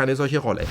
keine solche Rolle.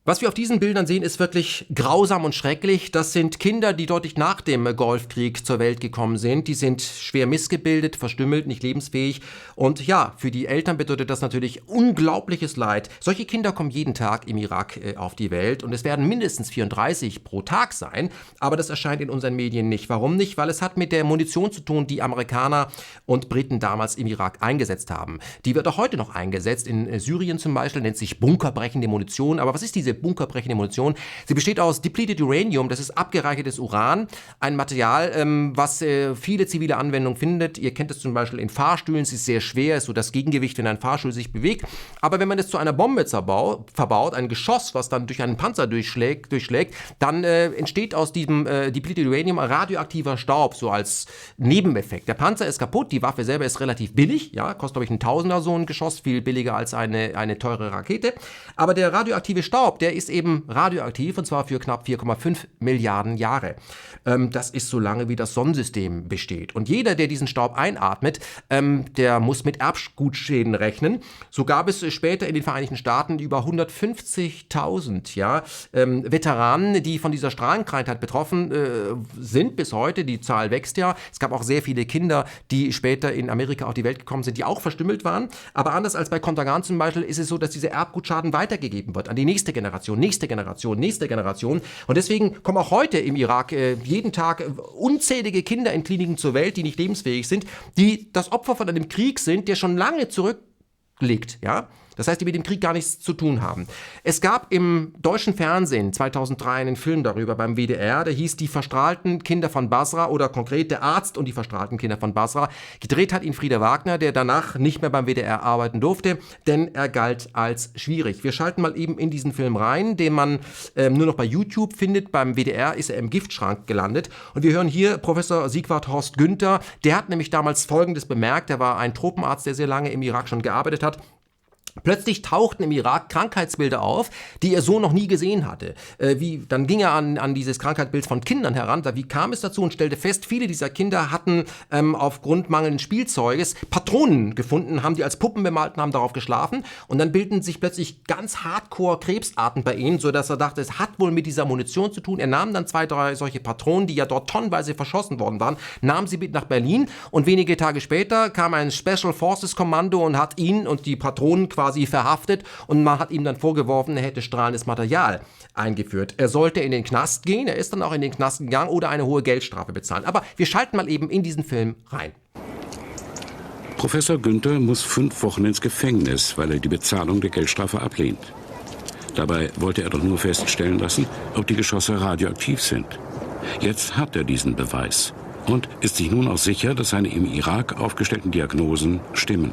Was wir auf diesen Bildern sehen, ist wirklich grausam und schrecklich. Das sind Kinder, die deutlich nach dem Golfkrieg zur Welt gekommen sind. Die sind schwer missgebildet, verstümmelt, nicht lebensfähig. Und ja, für die Eltern bedeutet das natürlich unglaubliches Leid. Solche Kinder kommen jeden Tag im Irak auf die Welt und es werden mindestens 34 pro Tag sein. Aber das erscheint in unseren Medien nicht. Warum nicht? Weil es hat mit der Munition zu tun, die Amerikaner und Briten damals im Irak eingesetzt haben. Die wird auch heute noch eingesetzt. In Syrien zum Beispiel nennt sich bunkerbrechende Munition. Aber was ist diese bunkerbrechende Munition? Sie besteht aus depleted Uranium, das ist abgereichertes Uran, ein Material, was viele zivile Anwendungen findet. Ihr kennt es zum Beispiel in Fahrstühlen, es ist sehr schwer, ist so das Gegengewicht, wenn ein Fahrstuhl sich bewegt. Aber wenn man es zu einer Bombe verbaut, ein Geschoss, was dann durch einen Panzer durchschlägt, dann entsteht aus diesem depleted Uranium ein radioaktiver Staub, so als Nebeneffekt. Der Panzer ist kaputt, die Waffe selber ist relativ billig, ja, kostet glaube ich ein Tausender so ein Geschoss, viel billiger als eine teure Rakete. Aber der radioaktive Staub, der ist eben radioaktiv und zwar für knapp 4,5 Milliarden Jahre. Das ist so lange, wie das Sonnensystem besteht. Und jeder, der diesen Staub einatmet, der muss mit Erbgutschäden rechnen. So gab es später in den Vereinigten Staaten über 150.000 Veteranen, die von dieser Strahlenkrankheit betroffen sind bis heute. Die Zahl wächst ja. Es gab auch sehr viele Kinder, die später in Amerika auf die Welt gekommen sind, die auch verstümmelt waren. Aber anders als bei Contagan zum Beispiel ist es so, dass dieser Erbgutschaden weitergegeben wird an die nächste Generation. Und deswegen kommen auch heute im Irak jeden Tag unzählige Kinder in Kliniken zur Welt, die nicht lebensfähig sind, die das Opfer von einem Krieg sind, der schon lange zurückliegt, ja. Das heißt, die mit dem Krieg gar nichts zu tun haben. Es gab im deutschen Fernsehen 2003 einen Film darüber beim WDR, der hieß Die verstrahlten Kinder von Basra oder konkret Der Arzt und die verstrahlten Kinder von Basra. Gedreht hat ihn Frieder Wagner, der danach nicht mehr beim WDR arbeiten durfte, denn er galt als schwierig. Wir schalten mal eben in diesen Film rein, den man nur noch bei YouTube findet. Beim WDR ist er im Giftschrank gelandet. Und wir hören hier Professor Sigvard Horst Günther. Der hat nämlich damals Folgendes bemerkt. Er war ein Tropenarzt, der sehr lange im Irak schon gearbeitet hat. Plötzlich tauchten im Irak Krankheitsbilder auf, die er so noch nie gesehen hatte. Dann ging er an dieses Krankheitsbild von Kindern heran. Wie kam es dazu? Und stellte fest, viele dieser Kinder hatten aufgrund mangelnden Spielzeuges Patronen gefunden, haben die als Puppen bemalt und haben darauf geschlafen. Und dann bildeten sich plötzlich ganz hardcore Krebsarten bei ihnen, sodass er dachte, es hat wohl mit dieser Munition zu tun. Er nahm dann 2, 3 solche Patronen, die ja dort tonnenweise verschossen worden waren, nahm sie mit nach Berlin. Und wenige Tage später kam ein Special Forces Kommando und hat ihn und die Patronen quasi verhaftet und man hat ihm dann vorgeworfen, er hätte strahlendes Material eingeführt. Er sollte in den Knast gehen, er ist dann auch in den Knast gegangen oder eine hohe Geldstrafe bezahlen. Aber wir schalten mal eben in diesen Film rein. Professor Günther muss 5 Wochen ins Gefängnis, weil er die Bezahlung der Geldstrafe ablehnt. Dabei wollte er doch nur feststellen lassen, ob die Geschosse radioaktiv sind. Jetzt hat er diesen Beweis und ist sich nun auch sicher, dass seine im Irak aufgestellten Diagnosen stimmen.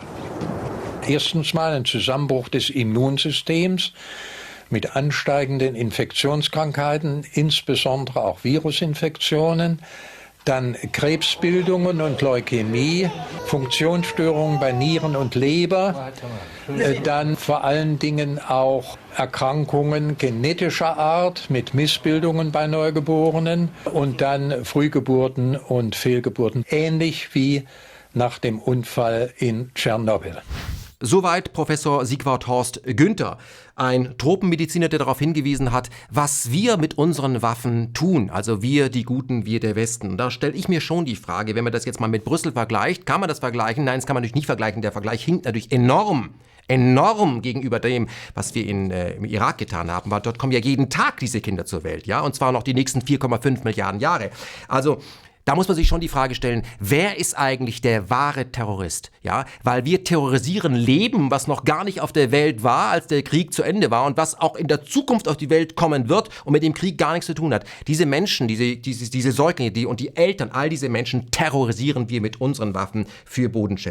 Erstens mal ein Zusammenbruch des Immunsystems mit ansteigenden Infektionskrankheiten, insbesondere auch Virusinfektionen, dann Krebsbildungen und Leukämie, Funktionsstörungen bei Nieren und Leber, dann vor allen Dingen auch Erkrankungen genetischer Art mit Missbildungen bei Neugeborenen und dann Frühgeburten und Fehlgeburten, ähnlich wie nach dem Unfall in Tschernobyl. Soweit Professor Sigvard Horst Günther, ein Tropenmediziner, der darauf hingewiesen hat, was wir mit unseren Waffen tun. Also wir, die Guten, wir der Westen. Und da stelle ich mir schon die Frage, wenn man das jetzt mal mit Brüssel vergleicht, kann man das vergleichen? Nein, das kann man natürlich nicht vergleichen. Der Vergleich hinkt natürlich enorm gegenüber dem, was wir im Irak getan haben, weil dort kommen ja jeden Tag diese Kinder zur Welt, ja, und zwar noch die nächsten 4,5 Milliarden Jahre. Also da muss man sich schon die Frage stellen, wer ist eigentlich der wahre Terrorist? Ja, weil wir terrorisieren Leben, was noch gar nicht auf der Welt war, als der Krieg zu Ende war und was auch in der Zukunft auf die Welt kommen wird und mit dem Krieg gar nichts zu tun hat. Diese Menschen, diese Säuglinge und die Eltern, all diese Menschen terrorisieren wir mit unseren Waffen für Bodenschätze.